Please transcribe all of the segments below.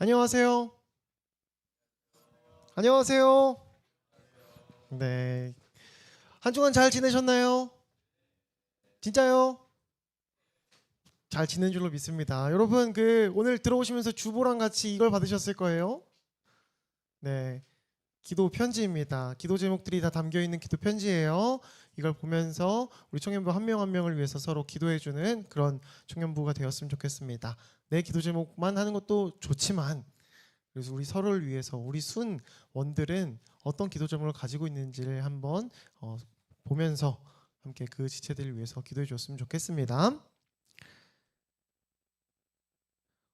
안녕하세요. 안녕하세요. 네. 한 주간 잘 지내셨나요? 진짜요? 잘 지낸 줄로 믿습니다. 여러분, 오늘 들어오시면서 주보랑 같이 이걸 받으셨을 거예요. 네. 기도 편지입니다. 기도 제목들이 다 담겨 있는 기도 편지예요. 이걸 보면서 우리 청년부 한 명 한 명을 위해서 서로 기도해 주는 그런 청년부가 되었으면 좋겠습니다. 내 기도 제목만 하는 것도 좋지만, 그래서 우리 서로를 위해서 우리 순 원들은 어떤 기도 제목을 가지고 있는지를 한번 보면서 함께 그 지체들을 위해서 기도해 줬으면 좋겠습니다.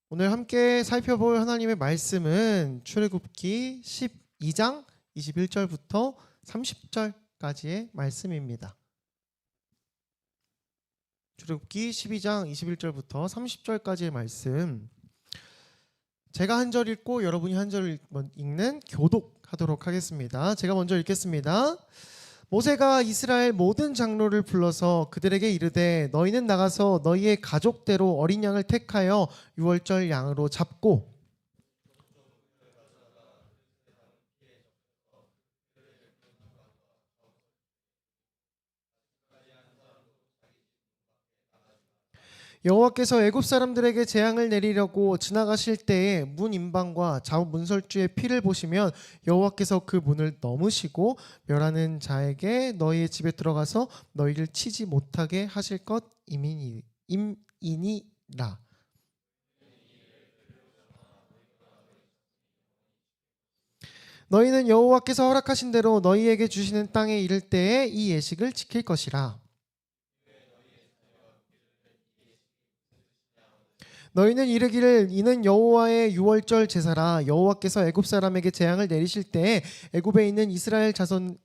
오늘 함께 살펴볼 하나님의 말씀은 출애굽기 12장 21절부터 30절까지의 말씀입니다. 출애굽기 12장 21절부터 30절까지의 말씀, 제가 한 절 읽고 여러분이 한 절 읽는 교독하도록 하겠습니다. 제가 먼저 읽겠습니다. 모세가 이스라엘 모든 장로를 불러서 그들에게 이르되 너희는 나가서 너희의 가족대로 어린 양을 택하여 유월절 양으로 잡고 여호와께서 애굽 사람들에게 재앙을 내리려고 지나가실 때에 문 임방과 좌우 문설주의 피를 보시면 여호와께서 그 문을 넘으시고 멸하는 자에게 너희의 집에 들어가서 너희를 치지 못하게 하실 것임이니라. 너희는 여호와께서 허락하신 대로 너희에게 주시는 땅에 이를 때에 이 예식을 지킬 것이라. 너희는 이르기를 이는 여호와의 유월절 제사라. 여호와께서 애굽 사람에게 재앙을 내리실 때에 애굽에 있는 이스라엘 자손의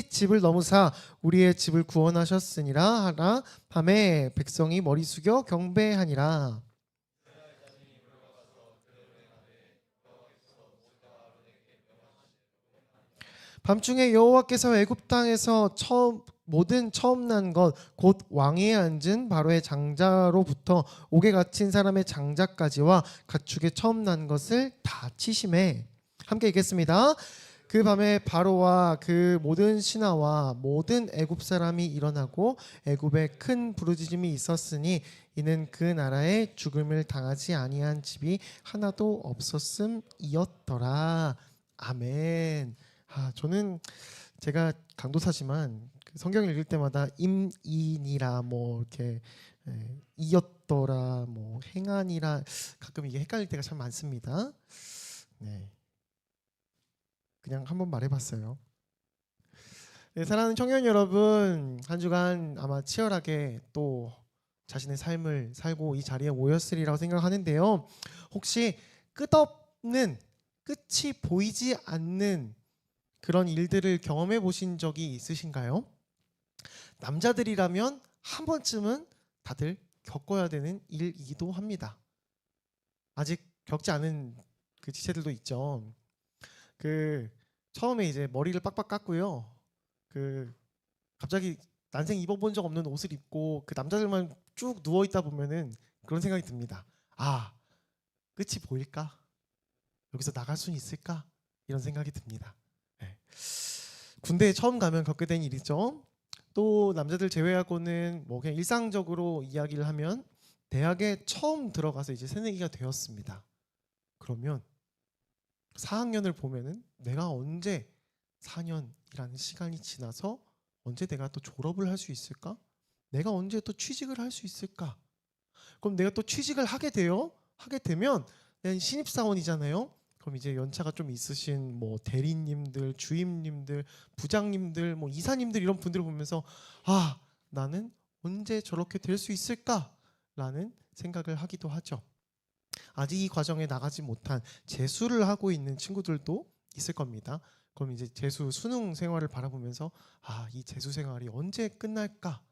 집을 넘으사 우리의 집을 구원하셨으니라 하라. 밤에 백성이 머리 숙여 경배하니라. 밤중에 여호와께서 애굽 땅에서 모든 처음 난 것 곧 왕위에 앉은 바로의 장자로부터 옥에 갇힌 사람의 장자까지와 가축의 처음 난 것을 다 치심해. 함께 읽겠습니다. 그 밤에 바로와 그 모든 신하와 모든 애굽 사람이 일어나고 애굽에 큰 부르짖음이 있었으니 이는 그 나라에 죽음을 당하지 아니한 집이 하나도 없었음이었더라. 아멘. 저는 제가 강도사지만 성경을 읽을 때마다 임인이라 뭐 이렇게 이었더라 뭐 행한이라 가끔 이게 헷갈릴 때가 참 많습니다. 네, 그냥 한번 말해봤어요. 네, 사랑하는 청년 여러분, 한 주간 아마 치열하게 또 자신의 삶을 살고 이 자리에 모였으리라고 생각하는데요. 혹시 끝없는 끝이 보이지 않는 그런 일들을 경험해 보신 적이 있으신가요? 남자들이라면 한 번쯤은 다들 겪어야 되는 일이기도 합니다. 아직 겪지 않은 그 지체들도 있죠. 처음에 이제 머리를 빡빡 깎고요. 갑자기 난생 입어본 적 없는 옷을 입고 그 남자들만 쭉 누워 있다 보면은 그런 생각이 듭니다. 아, 끝이 보일까? 여기서 나갈 수는 있을까? 이런 생각이 듭니다. 네. 군대에 처음 가면 겪게 된 일이죠. 또 남자들 제외하고는 뭐 그냥 일상적으로 이야기를 하면 대학에 처음 들어가서 이제 새내기가 되었습니다. 그러면 4학년을 보면은 내가 언제 4년이라는 시간이 지나서 언제 내가 또 졸업을 할 수 있을까? 내가 언제 또 취직을 할 수 있을까? 그럼 내가 또 취직을 하게 되면 난 신입사원이잖아요. 그럼 이제 연차가 좀 있으신 뭐 대리님들, 주임님들, 부장님들, 뭐 이사님들 이런 분들을 보면서 나는 언제 저렇게 될 수 있을까라는 생각을 하기도 하죠. 아직 이 과정에 나가지 못한 재수를 하고 있는 친구들도 있을 겁니다. 그럼 이제 재수 수능 생활을 바라보면서 이 재수 생활이 언제 끝날까?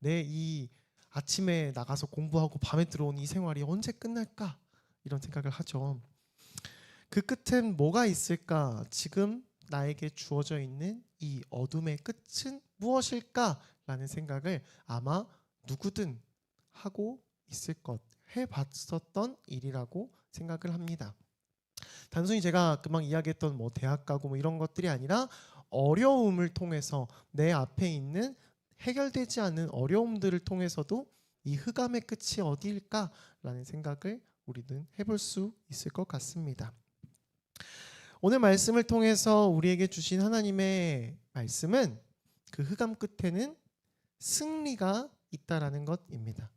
내 이 아침에 나가서 공부하고 밤에 들어온 이 생활이 언제 끝날까? 이런 생각을 하죠. 그 끝엔 뭐가 있을까? 지금 나에게 주어져 있는 이 어둠의 끝은 무엇일까? 라는 생각을 아마 누구든 하고 있을 것, 해봤었던 일이라고 생각을 합니다. 단순히 제가 금방 이야기했던 뭐 대학 가고 뭐 이런 것들이 아니라 어려움을 통해서 내 앞에 있는 해결되지 않는 어려움들을 통해서도 이 흑암의 끝이 어디일까라는 생각을 우리는 해볼 수 있을 것 같습니다. 오늘 말씀을 통해서 우리에게 주신 하나님의 말씀은 그 흑암 끝에는 승리가 있다라는 것입니다.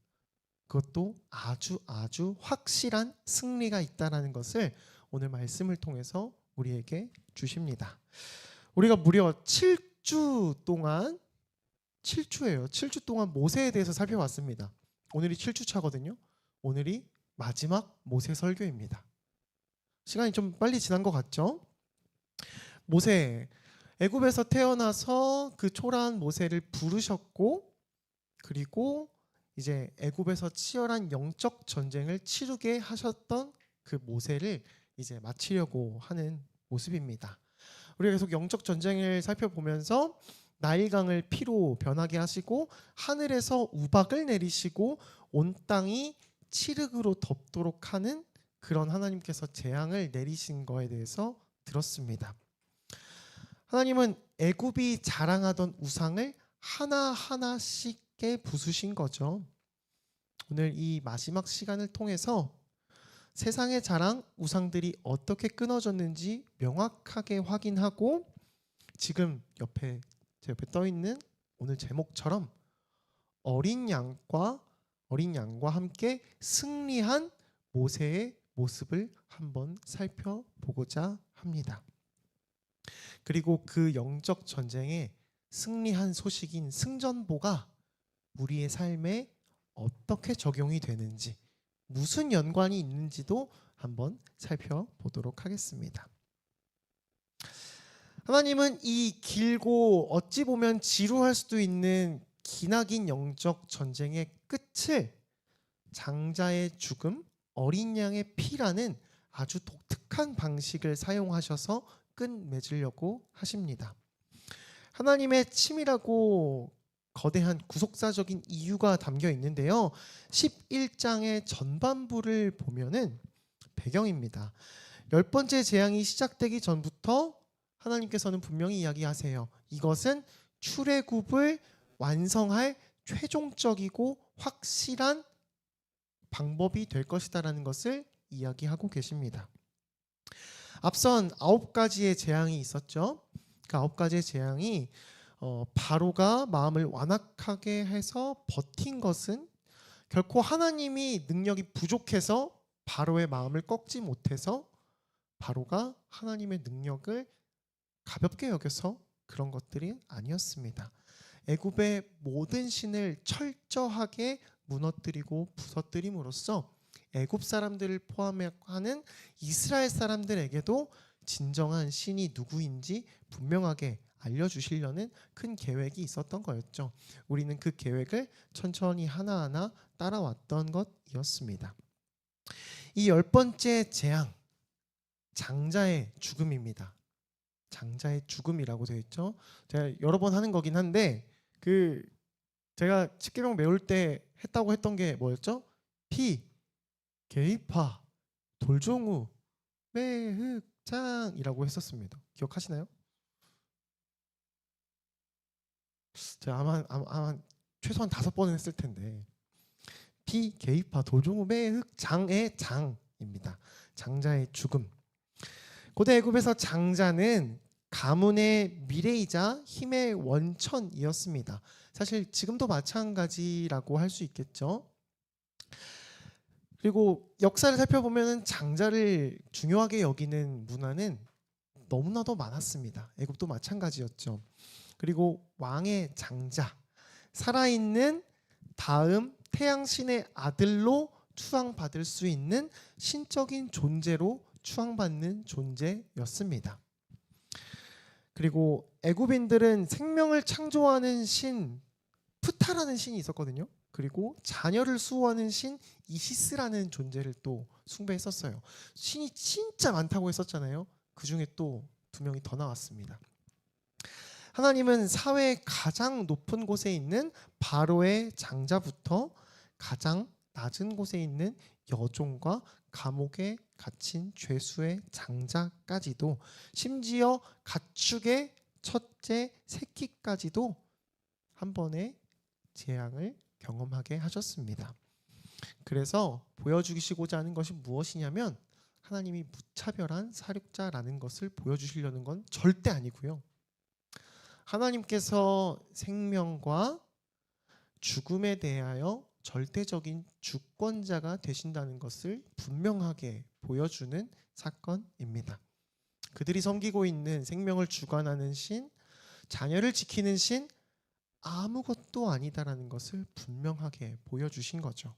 그것도 아주 확실한 승리가 있다라는 것을 오늘 말씀을 통해서 우리에게 주십니다. 우리가 무려 7주 동안 7주 동안 모세에 대해서 살펴봤습니다. 오늘이 7주차거든요. 오늘이 마지막 모세 설교입니다. 시간이 좀 빨리 지난 것 같죠? 모세, 애굽에서 태어나서 그 초라한 모세를 부르셨고, 그리고 이제 애굽에서 치열한 영적 전쟁을 치르게 하셨던 그 모세를 이제 마치려고 하는 모습입니다. 우리가 계속 영적 전쟁을 살펴보면서 나일강을 피로 변하게 하시고 하늘에서 우박을 내리시고 온 땅이 칠흑으로 덮도록 하는 그런 하나님께서 재앙을 내리신 거에 대해서 들었습니다. 하나님은 애굽이 자랑하던 우상을 하나하나씩 부수신 거죠. 오늘 이 마지막 시간을 통해서 세상의 자랑 우상들이 어떻게 끊어졌는지 명확하게 확인하고 지금 제 옆에 떠 있는 오늘 제목처럼 어린 양과 함께 승리한 모세의 모습을 한번 살펴보고자 합니다. 그리고 그 영적 전쟁에 승리한 소식인 승전보가 우리의 삶에 어떻게 적용이 되는지, 무슨 연관이 있는지도 한번 살펴보도록 하겠습니다. 하나님은 이 길고 어찌 보면 지루할 수도 있는 기나긴 영적 전쟁의 끝을 장자의 죽음, 어린 양의 피라는 아주 독특한 방식을 사용하셔서 끝맺으려고 하십니다. 하나님의 치밀하고 거대한 구속사적인 이유가 담겨 있는데요. 11장의 전반부를 보면은 배경입니다. 10번째 재앙이 시작되기 전부터 하나님께서는 분명히 이야기하세요. 이것은 출애굽을 완성할 최종적이고 확실한 방법이 될 것이다라는 것을 이야기하고 계십니다. 앞선 9가지의 재앙이 있었죠. 그 9가지의 재앙이 바로가 마음을 완악하게 해서 버틴 것은 결코 하나님이 능력이 부족해서 바로의 마음을 꺾지 못해서 바로가 하나님의 능력을 가볍게 여겨서 그런 것들이 아니었습니다. 애굽의 모든 신을 철저하게 무너뜨리고 부서뜨림으로써 애굽 사람들을 포함하는 이스라엘 사람들에게도 진정한 신이 누구인지 분명하게 알려주시려는 큰 계획이 있었던 거였죠. 우리는 그 계획을 천천히 하나하나 따라왔던 것이었습니다. 이 10번째 재앙, 장자의 죽음입니다. 장자의 죽음이라고 되어 있죠. 제가 여러 번 하는 거긴 한데 제가 십계명 외울 때 했다고 했던 게 뭐였죠? 피, 계이파, 돌종우, 매흑장이라고 했었습니다. 기억하시나요? 제가 아마 최소한 5번은 했을 텐데 피, 계이파, 돌종우, 매흑장의 장입니다. 장자의 죽음. 고대 애굽에서 장자는 가문의 미래이자 힘의 원천이었습니다. 사실 지금도 마찬가지라고 할 수 있겠죠. 그리고 역사를 살펴보면 장자를 중요하게 여기는 문화는 너무나도 많았습니다. 애굽도 마찬가지였죠. 그리고 왕의 장자, 살아있는 다음 태양신의 아들로 추앙받을 수 있는 신적인 존재로 추앙받는 존재였습니다. 그리고 애굽인들은 생명을 창조하는 신 프타라는 신이 있었거든요. 그리고 자녀를 수호하는 신 이시스라는 존재를 또 숭배했었어요. 신이 진짜 많다고 했었잖아요. 그 중에 또 2명이 더 나왔습니다. 하나님은 사회의 가장 높은 곳에 있는 바로의 장자부터 가장 낮은 곳에 있는 여종과 감옥에 갇힌 죄수의 장자까지도, 심지어 가축의 첫째 새끼까지도 한 번에 재앙을 경험하게 하셨습니다. 그래서 보여주시고자 하는 것이 무엇이냐면 하나님이 무차별한 사륙자라는 것을 보여주시려는 건 절대 아니고요. 하나님께서 생명과 죽음에 대하여 절대적인 주권자가 되신다는 것을 분명하게 보여주는 사건입니다. 그들이 섬기고 있는 생명을 주관하는 신, 자녀를 지키는 신, 아무것도 아니다라는 것을 분명하게 보여주신 거죠.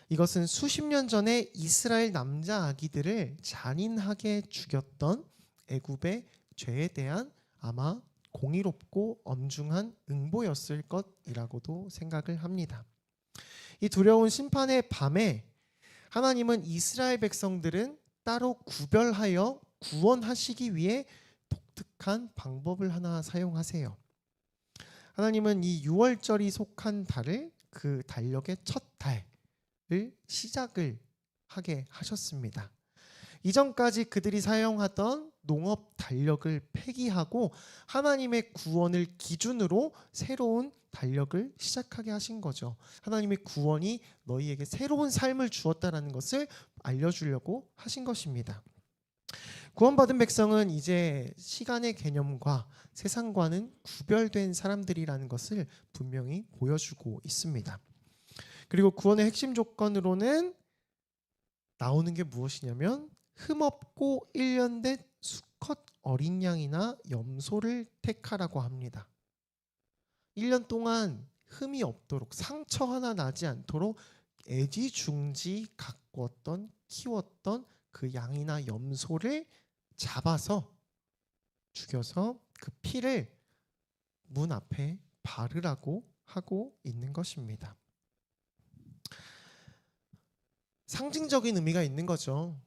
이것은 수십 년 전에 이스라엘 남자 아기들을 잔인하게 죽였던 애굽의 죄에 대한 아마 공의롭고 엄중한 응보였을 것이라고도 생각을 합니다. 이 두려운 심판의 밤에 하나님은 이스라엘 백성들은 따로 구별하여 구원하시기 위해 독특한 방법을 하나 사용하세요. 하나님은 이 6월절이 속한 달을 그 달력의 첫 달을 시작을 하게 하셨습니다. 이전까지 그들이 사용하던 농업 달력을 폐기하고 하나님의 구원을 기준으로 새로운 달력을 시작하게 하신 거죠. 하나님의 구원이 너희에게 새로운 삶을 주었다라는 것을 알려주려고 하신 것입니다. 구원받은 백성은 이제 시간의 개념과 세상과는 구별된 사람들이라는 것을 분명히 보여주고 있습니다. 그리고 구원의 핵심 조건으로는 나오는 게 무엇이냐면 흠없고 1년 된 수컷 어린 양이나 염소를 택하라고 합니다. 1년 동안 흠이 없도록, 상처 하나 나지 않도록 애지중지 가꾸었던, 키웠던 그 양이나 염소를 잡아서 죽여서 그 피를 문 앞에 바르라고 하고 있는 것입니다. 상징적인 의미가 있는 거죠.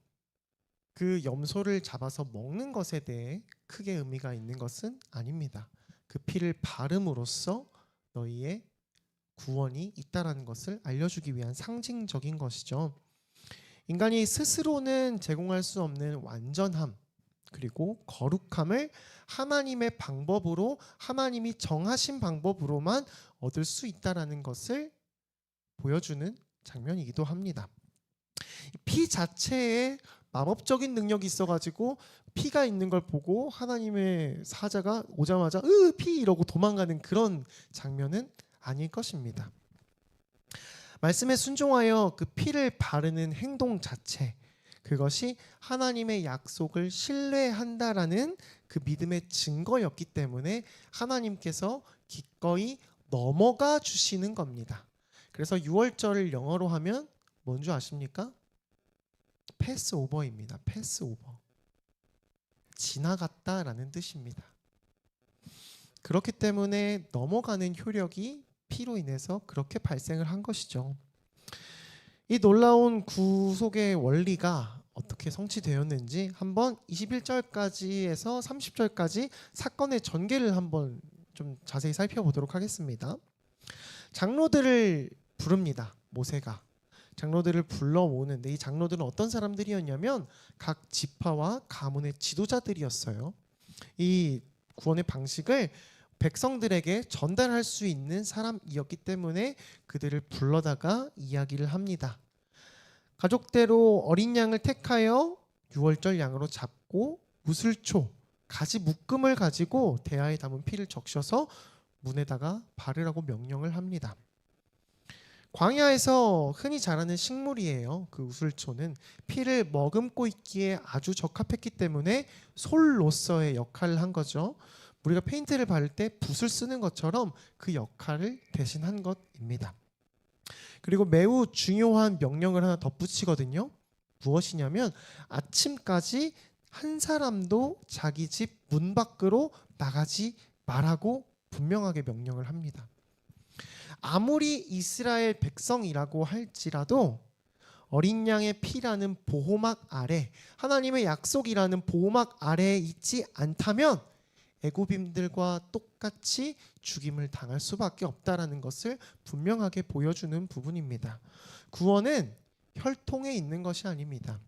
그 염소를 잡아서 먹는 것에 대해 크게 의미가 있는 것은 아닙니다. 그 피를 바름으로써 너희의 구원이 있다라는 것을 알려주기 위한 상징적인 것이죠. 인간이 스스로는 제공할 수 없는 완전함 그리고 거룩함을 하나님의 방법으로, 하나님이 정하신 방법으로만 얻을 수 있다라는 것을 보여주는 장면이기도 합니다. 피 자체에 마법적인 능력이 있어가지고 피가 있는 걸 보고 하나님의 사자가 오자마자 피 이러고 도망가는 그런 장면은 아닐 것입니다. 말씀에 순종하여 그 피를 바르는 행동 자체, 그것이 하나님의 약속을 신뢰한다라는 그 믿음의 증거였기 때문에 하나님께서 기꺼이 넘어가 주시는 겁니다. 그래서 6월절을 영어로 하면 뭔 줄 아십니까? 패스오버입니다. 패스오버. 지나갔다라는 뜻입니다. 그렇기 때문에 넘어가는 효력이 피로 인해서 그렇게 발생을 한 것이죠. 이 놀라운 구속의 원리가 어떻게 성취되었는지 한번 21절까지에서 30절까지 사건의 전개를 한번 좀 자세히 살펴보도록 하겠습니다. 장로들을 부릅니다. 모세가. 장로들을 불러 모으는데 이 장로들은 어떤 사람들이었냐면 각 지파와 가문의 지도자들이었어요. 이 구원의 방식을 백성들에게 전달할 수 있는 사람이었기 때문에 그들을 불러다가 이야기를 합니다. 가족대로 어린 양을 택하여 6월절 양으로 잡고 무슬초, 가지 묶음을 가지고 대야에 담은 피를 적셔서 문에다가 바르라고 명령을 합니다. 광야에서 흔히 자라는 식물이에요. 그 우슬초는 피를 머금고 있기에 아주 적합했기 때문에 솔로서의 역할을 한 거죠. 우리가 페인트를 바를 때 붓을 쓰는 것처럼 그 역할을 대신한 것입니다. 그리고 매우 중요한 명령을 하나 덧붙이거든요. 무엇이냐면 아침까지 한 사람도 자기 집 문 밖으로 나가지 말라고 분명하게 명령을 합니다. 아무리 이스라엘 백성이라고 할지라도 어린 양의 피라는 보호막 아래, 하나님의 약속이라는 보호막 아래에 있지 않다면 애굽인들과 똑같이 죽임을 당할 수밖에 없다라는 것을 분명하게 보여주는 부분입니다. 구원은 혈통에 있는 것이 아닙니다.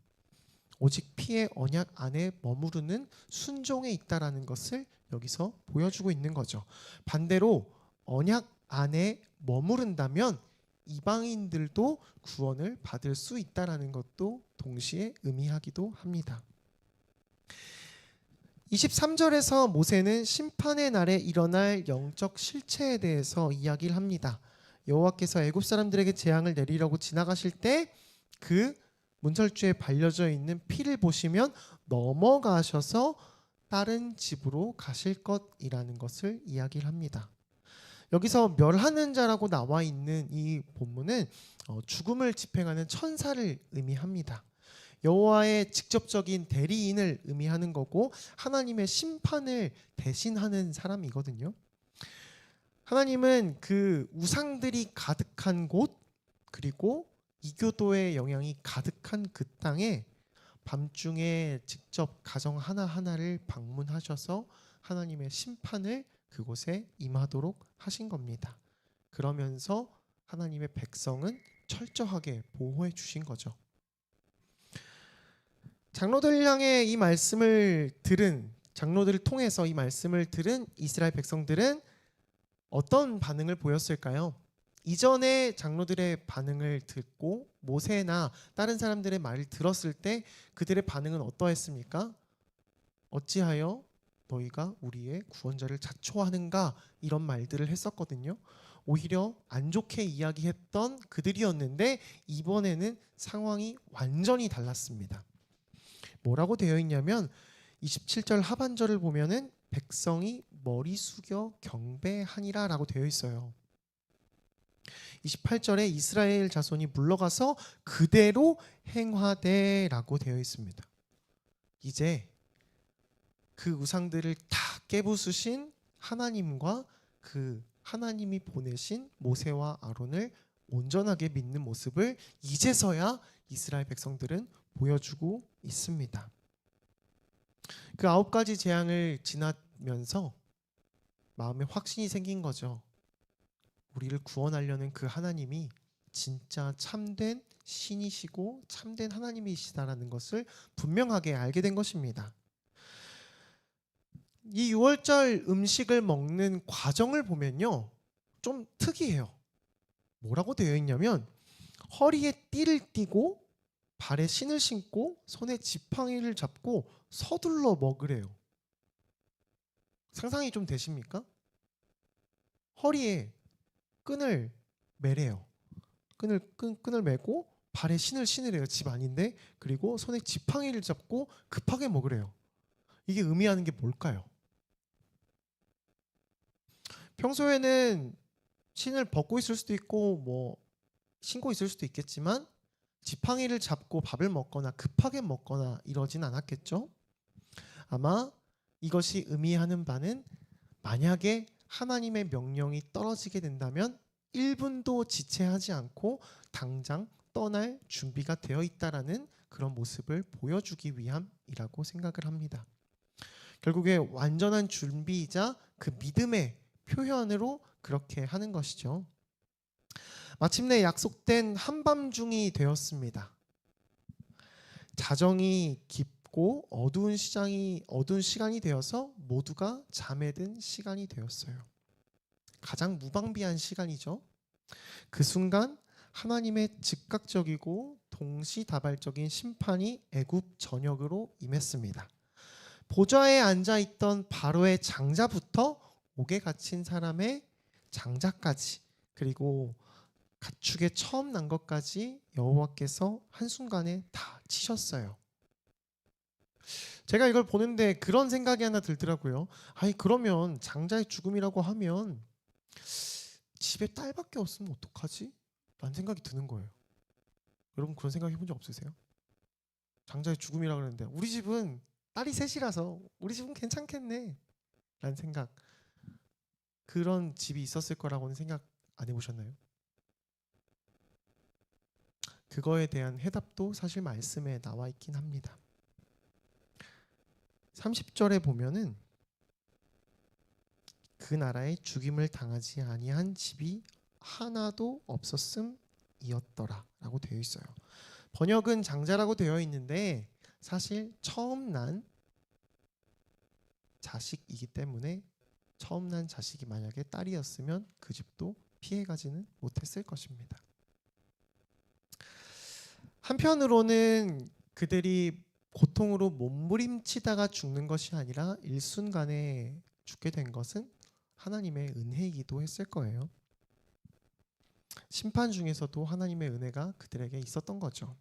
오직 피의 언약 안에 머무르는 순종에 있다라는 것을 여기서 보여주고 있는 거죠. 반대로 언약 안에 머무른다면 이방인들도 구원을 받을 수 있다라는 것도 동시에 의미하기도 합니다. 23절에서 모세는 심판의 날에 일어날 영적 실체에 대해서 이야기를 합니다. 여호와께서 애굽 사람들에게 재앙을 내리려고 지나가실 때 그 문설주에 발려져 있는 피를 보시면 넘어가셔서 다른 집으로 가실 것이라는 것을 이야기를 합니다. 여기서 멸하는 자라고 나와 있는 이 본문은 죽음을 집행하는 천사를 의미합니다. 여호와의 직접적인 대리인을 의미하는 거고 하나님의 심판을 대신하는 사람이거든요. 하나님은 그 우상들이 가득한 곳 그리고 이교도의 영향이 가득한 그 땅에 밤중에 직접 가정 하나하나를 방문하셔서 하나님의 심판을 그곳에 임하도록 하신 겁니다. 그러면서 하나님의 백성은 철저하게 보호해 주신 거죠. 장로들 향해 이 말씀을 들은 장로들을 통해서 이 말씀을 들은 이스라엘 백성들은 어떤 반응을 보였을까요? 이전에 장로들의 반응을 듣고 모세나 다른 사람들의 말을 들었을 때 그들의 반응은 어떠했습니까? 어찌하여 너희가 우리의 구원자를 자초하는가 이런 말들을 했었거든요. 오히려 안 좋게 이야기했던 그들이었는데 이번에는 상황이 완전히 달랐습니다. 뭐라고 되어 있냐면 27절 하반절을 보면은 백성이 머리 숙여 경배하니라 라고 되어 있어요. 28절에 이스라엘 자손이 물러가서 그대로 행하되 라고 되어 있습니다. 이제 그 우상들을 다 깨부수신 하나님과 그 하나님이 보내신 모세와 아론을 온전하게 믿는 모습을 이제서야 이스라엘 백성들은 보여주고 있습니다. 그 9가지 재앙을 지나면서 마음에 확신이 생긴 거죠. 우리를 구원하려는 그 하나님이 진짜 참된 신이시고 참된 하나님이시다라는 것을 분명하게 알게 된 것입니다. 이 6월절 음식을 먹는 과정을 보면요, 좀 특이해요. 뭐라고 되어 있냐면 허리에 띠를 띠고 발에 신을 신고 손에 지팡이를 잡고 서둘러 먹으래요. 상상이 좀 되십니까? 허리에 끈을 매래요. 끈을 매고 발에 신을 신으래요. 집 아닌데. 그리고 손에 지팡이를 잡고 급하게 먹으래요. 이게 의미하는 게 뭘까요? 평소에는 신을 벗고 있을 수도 있고 뭐 신고 있을 수도 있겠지만 지팡이를 잡고 밥을 먹거나 급하게 먹거나 이러진 않았겠죠? 아마 이것이 의미하는 바는 만약에 하나님의 명령이 떨어지게 된다면 1분도 지체하지 않고 당장 떠날 준비가 되어 있다라는 그런 모습을 보여주기 위함이라고 생각을 합니다. 결국에 완전한 준비이자 그 믿음의 표현으로 그렇게 하는 것이죠. 마침내 약속된 한밤중이 되었습니다. 자정이 깊고 어두운 시간이 되어서 모두가 잠에 든 시간이 되었어요. 가장 무방비한 시간이죠. 그 순간 하나님의 즉각적이고 동시다발적인 심판이 애굽 전역으로 임했습니다. 보좌에 앉아있던 바로의 장자부터 옥에 갇힌 사람의 장자까지 그리고 가축에 처음 난 것까지 여호와께서 한순간에 다 치셨어요. 제가 이걸 보는데 그런 생각이 하나 들더라고요. 아니 그러면 장자의 죽음이라고 하면 집에 딸밖에 없으면 어떡하지? 라는 생각이 드는 거예요. 여러분 그런 생각 해본 적 없으세요? 장자의 죽음이라고 그러는데 우리 집은 딸이 셋이라서 우리 집은 괜찮겠네 라는 생각, 그런 집이 있었을 거라고는 생각 안 해보셨나요? 그거에 대한 해답도 사실 말씀에 나와 있긴 합니다. 30절에 보면은 그 나라에 죽임을 당하지 아니한 집이 하나도 없었음이었더라라고 되어 있어요. 번역은 장자라고 되어 있는데 사실 처음 난 자식이기 때문에 처음 난 자식이 만약에 딸이었으면 그 집도 피해가지는 못했을 것입니다. 한편으로는 그들이 고통으로 몸부림치다가 죽는 것이 아니라 일순간에 죽게 된 것은 하나님의 은혜이기도 했을 거예요. 심판 중에서도 하나님의 은혜가 그들에게 있었던 거죠.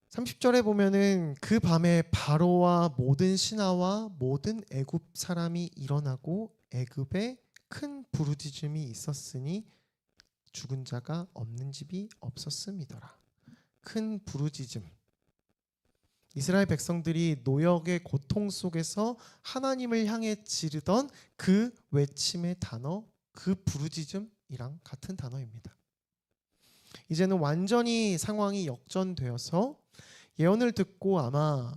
30절에 보면은 그 밤에 바로와 모든 신하와 모든 애굽 사람이 일어나고 애굽에 큰 부르짖음이 있었으니 죽은 자가 없는 집이 없었음이더라. 큰 부르짖음. 이스라엘 백성들이 노역의 고통 속에서 하나님을 향해 지르던 그 외침의 단어, 그 부르짖음이랑 같은 단어입니다. 이제는 완전히 상황이 역전되어서 예언을 듣고 아마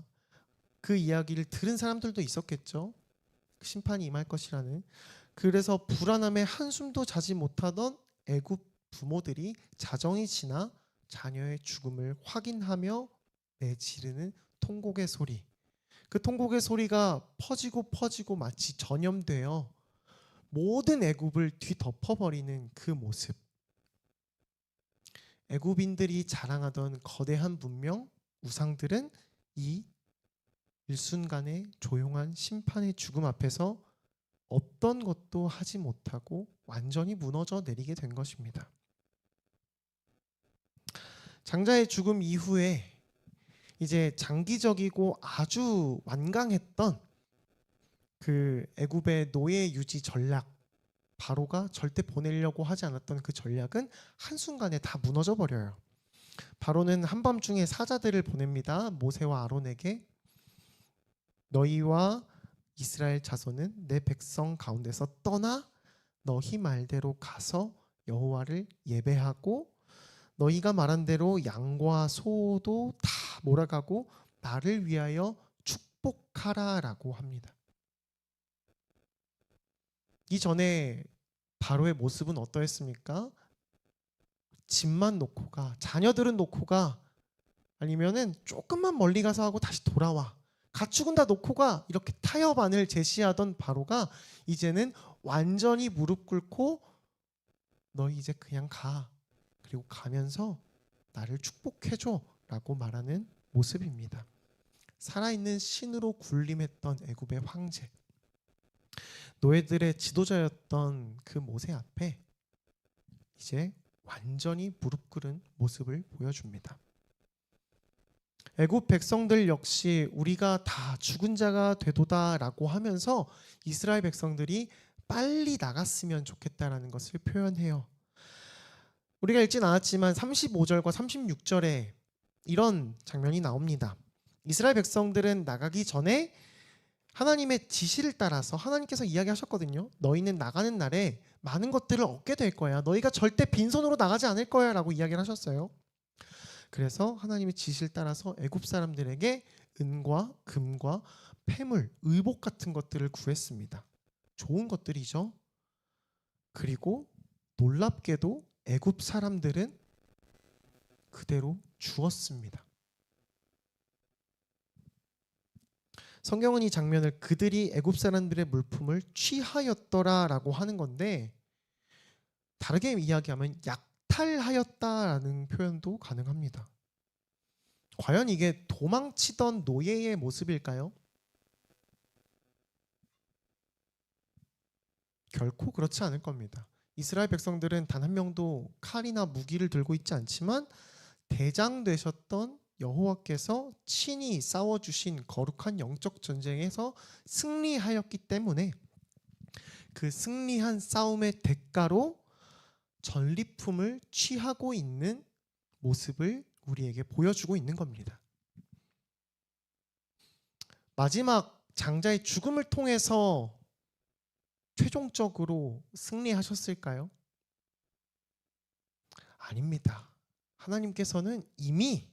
그 이야기를 들은 사람들도 있었겠죠. 심판이 임할 것이라는. 그래서 불안함에 한숨도 자지 못하던 애굽 부모들이 자정이 지나 자녀의 죽음을 확인하며 내지르는 통곡의 소리. 그 통곡의 소리가 퍼지고 마치 전염되어 모든 애굽을 뒤덮어버리는 그 모습. 애굽인들이 자랑하던 거대한 문명, 우상들은 이 일순간의 조용한 심판의 죽음 앞에서 어떤 것도 하지 못하고 완전히 무너져 내리게 된 것입니다. 장자의 죽음 이후에 이제 장기적이고 아주 완강했던 그 애굽의 노예 유지 전략, 바로가 절대 보내려고 하지 않았던 그 전략은 한순간에 다 무너져 버려요. 바로는 한밤중에 사자들을 보냅니다. 모세와 아론에게 너희와 이스라엘 자손은 내 백성 가운데서 떠나 너희 말대로 가서 여호와를 예배하고 너희가 말한 대로 양과 소도 다 몰아가고 나를 위하여 축복하라라고 합니다. 이전에 바로의 모습은 어떠했습니까? 집만 놓고 가, 자녀들은 놓고 가, 아니면은 조금만 멀리 가서 하고 다시 돌아와, 가축은 다 놓고 가, 이렇게 타협안을 제시하던 바로가 이제는 완전히 무릎 꿇고 너희 이제 그냥 가, 그리고 가면서 나를 축복해줘 라고 말하는 모습입니다. 살아있는 신으로 군림했던 애굽의 황제, 노예들의 지도자였던 그 모세 앞에 이제 완전히 무릎 꿇은 모습을 보여줍니다. 애굽 백성들 역시 우리가 다 죽은 자가 되도다라고 하면서 이스라엘 백성들이 빨리 나갔으면 좋겠다라는 것을 표현해요. 우리가 읽진 않았지만 35절과 36절에 이런 장면이 나옵니다. 이스라엘 백성들은 나가기 전에 하나님의 지시를 따라서 하나님께서 이야기하셨거든요. 너희는 나가는 날에 많은 것들을 얻게 될 거야. 너희가 절대 빈손으로 나가지 않을 거야 라고 이야기를 하셨어요. 그래서 하나님의 지시를 따라서 애굽 사람들에게 은과 금과 폐물, 의복 같은 것들을 구했습니다. 좋은 것들이죠. 그리고 놀랍게도 애굽 사람들은 그대로 주었습니다. 성경은 이 장면을 그들이 애굽 사람들의 물품을 취하였더라라고 하는 건데, 다르게 이야기하면 약탈하였다라는 표현도 가능합니다. 과연 이게 도망치던 노예의 모습일까요? 결코 그렇지 않을 겁니다. 이스라엘 백성들은 단 한 명도 칼이나 무기를 들고 있지 않지만 대장 되셨던 여호와께서 친히 싸워주신 거룩한 영적 전쟁에서 승리하였기 때문에 그 승리한 싸움의 대가로 전리품을 취하고 있는 모습을 우리에게 보여주고 있는 겁니다. 마지막 장자의 죽음을 통해서 최종적으로 승리하셨을까요? 아닙니다. 하나님께서는 이미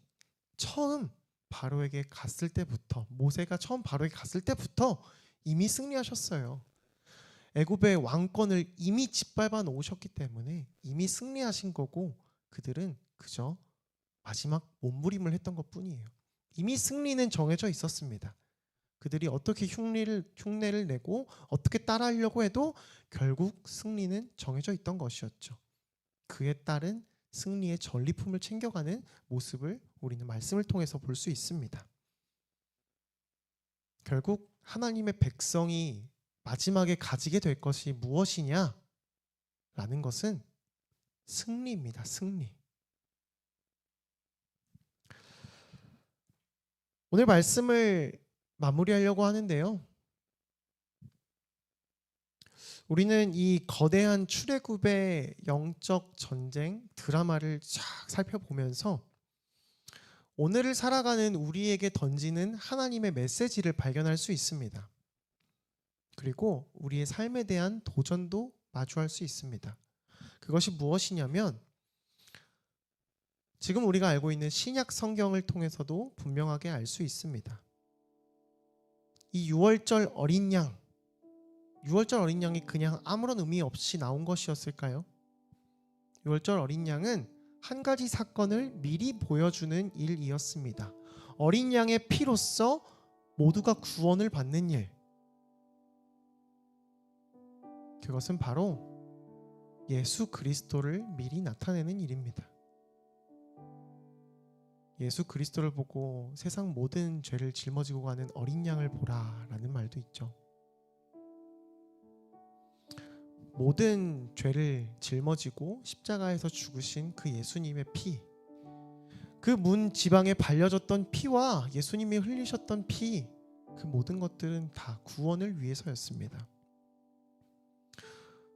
처음 바로에게 갔을 때부터, 모세가 처음 바로에게 갔을 때부터 이미 승리하셨어요. 애굽의 왕권을 이미 짓밟아 놓으셨기 때문에 이미 승리하신 거고, 그들은 그저 마지막 몸부림을 했던 것뿐이에요. 이미 승리는 정해져 있었습니다. 그들이 어떻게 흉내를 내고 어떻게 따라하려고 해도 결국 승리는 정해져 있던 것이었죠. 그에 따른 승리의 전리품을 챙겨가는 모습을 우리는 말씀을 통해서 볼 수 있습니다. 결국 하나님의 백성이 마지막에 가지게 될 것이 무엇이냐? 라는 것은 승리입니다. 승리. 오늘 말씀을 마무리하려고 하는데요. 우리는 이 거대한 출애굽의 영적 전쟁 드라마를 쫙 살펴보면서 오늘을 살아가는 우리에게 던지는 하나님의 메시지를 발견할 수 있습니다. 그리고 우리의 삶에 대한 도전도 마주할 수 있습니다. 그것이 무엇이냐면 지금 우리가 알고 있는 신약 성경을 통해서도 분명하게 알 수 있습니다. 이 6월절 어린 양이 그냥 아무런 의미 없이 나온 것이었을까요? 6월절 어린 양은 한 가지 사건을 미리 보여주는 일이었습니다. 어린 양의 피로써 모두가 구원을 받는 일. 그것은 바로 예수 그리스도를 미리 나타내는 일입니다. 예수 그리스도를 보고 세상 모든 죄를 짊어지고 가는 어린 양을 보라 라는 말도 있죠. 모든 죄를 짊어지고 십자가에서 죽으신 그 예수님의 피, 그 문 지방에 발려졌던 피와 예수님이 흘리셨던 피, 그 모든 것들은 다 구원을 위해서였습니다.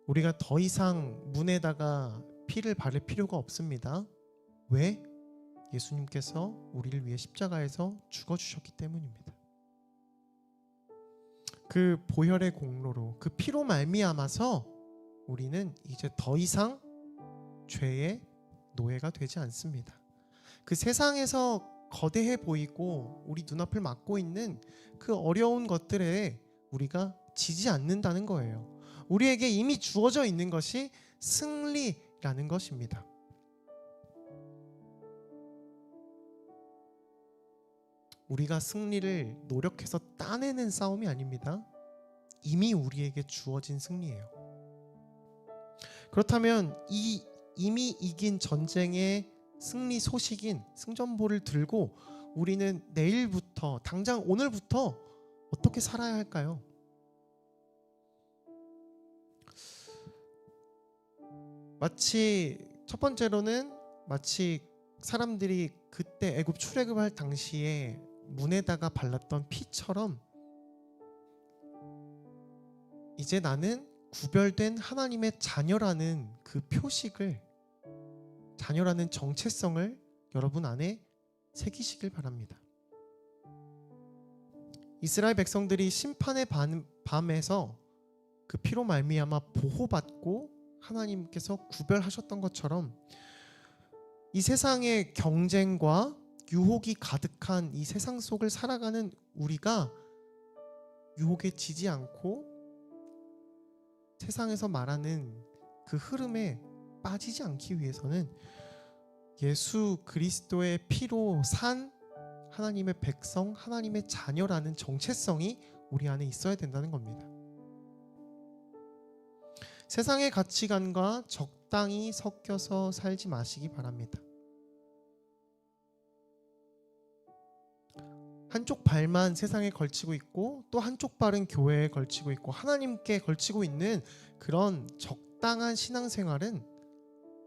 우리가 더 이상 문에다가 피를 바를 필요가 없습니다. 왜? 예수님께서 우리를 위해 십자가에서 죽어주셨기 때문입니다. 그 보혈의 공로로, 그 피로 말미암아서 우리는 이제 더 이상 죄의 노예가 되지 않습니다. 그 세상에서 거대해 보이고 우리 눈앞을 막고 있는 그 어려운 것들에 우리가 지지 않는다는 거예요. 우리에게 이미 주어져 있는 것이 승리라는 것입니다. 우리가 승리를 노력해서 따내는 싸움이 아닙니다. 이미 우리에게 주어진 승리예요. 그렇다면 이 이미 이긴 전쟁의 승리 소식인 승전보를 들고 우리는 내일부터, 당장 오늘부터 어떻게 살아야 할까요? 첫 번째로는 마치 사람들이 그때 애굽 출애굽할 당시에 문에다가 발랐던 피처럼 이제 나는 구별된 하나님의 자녀라는 그 표식을, 자녀라는 정체성을 여러분 안에 새기시길 바랍니다. 이스라엘 백성들이 심판의 밤에서 그 피로 말미암아 보호받고 하나님께서 구별하셨던 것처럼 이 세상의 경쟁과 유혹이 가득한 이 세상 속을 살아가는 우리가 유혹에 지지 않고 세상에서 말하는 그 흐름에 빠지지 않기 위해서는 예수 그리스도의 피로 산 하나님의 백성, 하나님의 자녀라는 정체성이 우리 안에 있어야 된다는 겁니다. 세상의 가치관과 적당히 섞여서 살지 마시기 바랍니다. 한쪽 발만 세상에 걸치고 있고 또 한쪽 발은 교회에 걸치고 있고 하나님께 걸치고 있는 그런 적당한 신앙생활은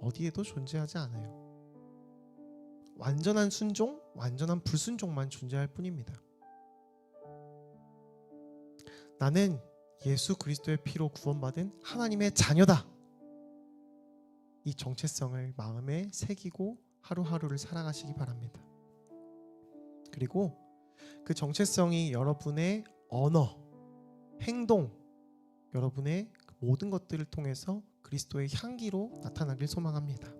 어디에도 존재하지 않아요. 완전한 순종, 완전한 불순종만 존재할 뿐입니다. 나는 예수 그리스도의 피로 구원받은 하나님의 자녀다. 이 정체성을 마음에 새기고 하루하루를 살아가시기 바랍니다. 그리고 그 정체성이 여러분의 언어, 행동, 여러분의 모든 것들을 통해서 그리스도의 향기로 나타나길 소망합니다.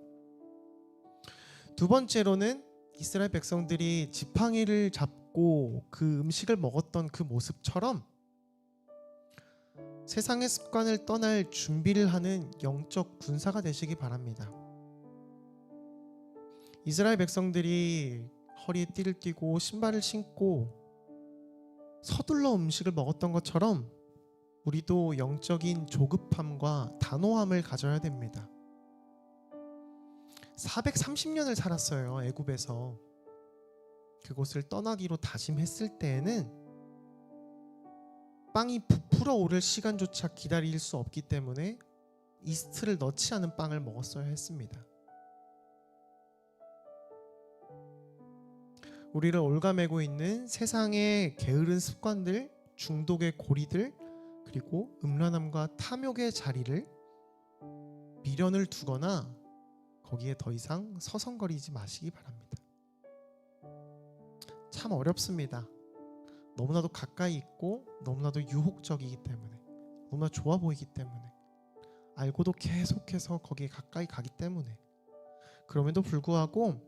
두 번째로는 이스라엘 백성들이 지팡이를 잡고 그 음식을 먹었던 그 모습처럼 세상의 습관을 떠날 준비를 하는 영적 군사가 되시기 바랍니다. 이스라엘 백성들이 허리에 띠를 띠고 신발을 신고 서둘러 음식을 먹었던 것처럼 우리도 영적인 조급함과 단호함을 가져야 됩니다. 430년을 살았어요. 애굽에서. 그곳을 떠나기로 다짐했을 때에는 빵이 부풀어 오를 시간조차 기다릴 수 없기 때문에 이스트를 넣지 않은 빵을 먹었어야 했습니다. 우리를 올가매고 있는 세상의 게으른 습관들, 중독의 고리들, 그리고 음란함과 탐욕의 자리를 미련을 두거나 거기에 더 이상 서성거리지 마시기 바랍니다. 참 어렵습니다. 너무나도 가까이 있고 너무나도 유혹적이기 때문에, 너무나 좋아 보이기 때문에, 알고도 계속해서 거기에 가까이 가기 때문에, 그럼에도 불구하고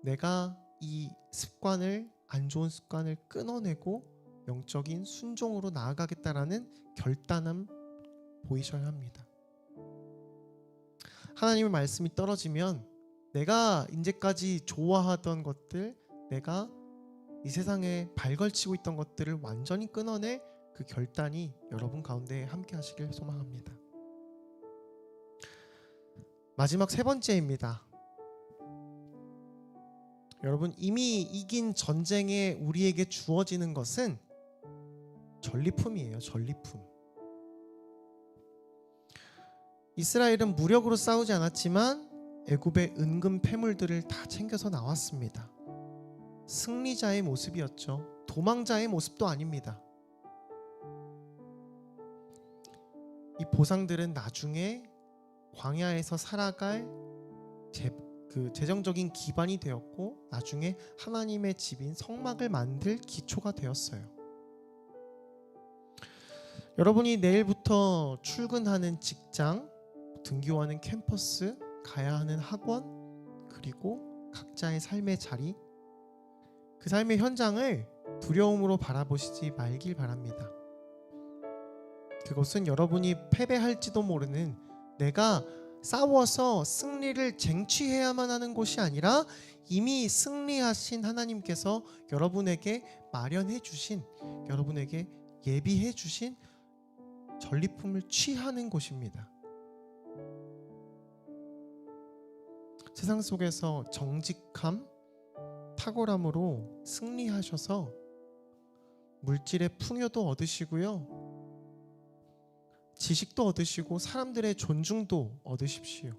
내가 이 습관을, 안 좋은 습관을 끊어내고 영적인 순종으로 나아가겠다라는 결단함 보이셔야 합니다. 하나님의 말씀이 떨어지면 내가 이제까지 좋아하던 것들, 내가 이 세상에 발걸치고 있던 것들을 완전히 끊어낼 그 결단이 여러분 가운데 함께 하시길 소망합니다. 마지막 세 번째입니다. 여러분, 이미 이긴 전쟁에 우리에게 주어지는 것은 전리품이에요. 전리품. 이스라엘은 무력으로 싸우지 않았지만 애굽의 은금 패물들을 다 챙겨서 나왔습니다. 승리자의 모습이었죠. 도망자의 모습도 아닙니다. 이 보상들은 나중에 광야에서 살아갈 재정적인 기반이 되었고, 나중에 하나님의 집인 성막을 만들 기초가 되었어요. 여러분이 내일부터 출근하는 직장, 등교하는 캠퍼스, 가야 하는 학원, 그리고 각자의 삶의 자리, 그 삶의 현장을 두려움으로 바라보시지 말길 바랍니다. 그것은 여러분이 패배할지도 모르는, 내가 싸워서 승리를 쟁취해야만 하는 곳이 아니라 이미 승리하신 하나님께서 여러분에게 마련해 주신, 여러분에게 예비해 주신 전리품을 취하는 곳입니다. 세상 속에서 정직함, 탁월함으로 승리하셔서 물질의 풍요도 얻으시고요, 지식도 얻으시고 사람들의 존중도 얻으십시오.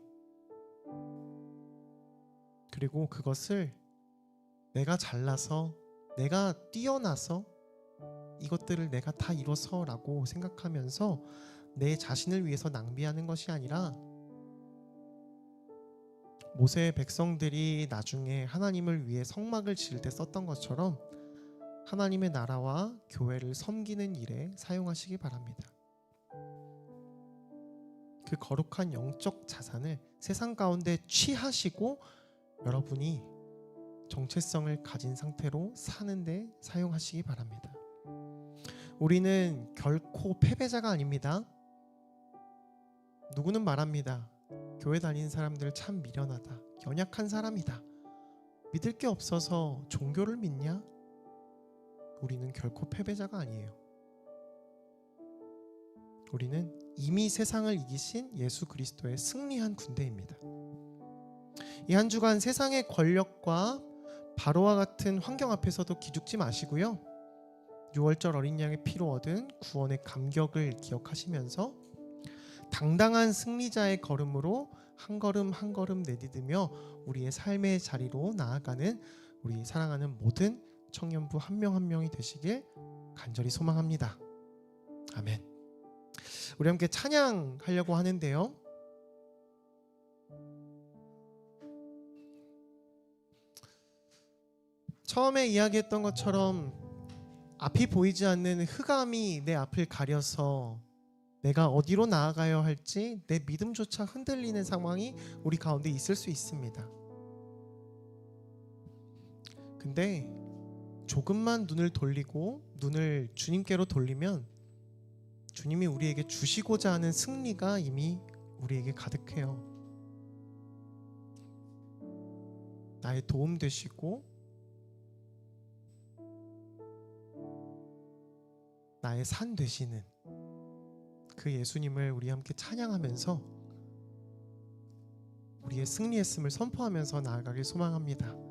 그리고 그것을 내가 잘나서, 내가 뛰어나서, 이것들을 내가 다 이뤄서 라고 생각하면서 내 자신을 위해서 낭비하는 것이 아니라, 모세의 백성들이 나중에 하나님을 위해 성막을 지을 때 썼던 것처럼 하나님의 나라와 교회를 섬기는 일에 사용하시기 바랍니다. 그 거룩한 영적 자산을 세상 가운데 취하시고 여러분이 정체성을 가진 상태로 사는데 사용하시기 바랍니다. 우리는 결코 패배자가 아닙니다. 누구는 말합니다. 교회 다니는 사람들 참 미련하다, 연약한 사람이다, 믿을 게 없어서 종교를 믿냐? 우리는 결코 패배자가 아니에요. 우리는 이미 세상을 이기신 예수 그리스도의 승리한 군대입니다. 이 한 주간 세상의 권력과 바로와 같은 환경 앞에서도 기죽지 마시고요, 6월절 어린 양의 피로 얻은 구원의 감격을 기억하시면서 당당한 승리자의 걸음으로 한 걸음 한 걸음 내디디며 우리의 삶의 자리로 나아가는 우리 사랑하는 모든 청년부 한 명 한 명이 되시길 간절히 소망합니다. 아멘. 우리 함께 찬양하려고 하는데요, 처음에 이야기했던 것처럼 앞이 보이지 않는 흑암이 내 앞을 가려서 내가 어디로 나아가야 할지 내 믿음조차 흔들리는 상황이 우리 가운데 있을 수 있습니다. 근데 조금만 눈을 돌리고 눈을 주님께로 돌리면 주님이 우리에게 주시고자 하는 승리가 이미 우리에게 가득해요. 나의 도움 되시고 나의 산 되시는 그 예수님을 우리 함께 찬양하면서 우리의 승리했음을 선포하면서 나아가길 소망합니다.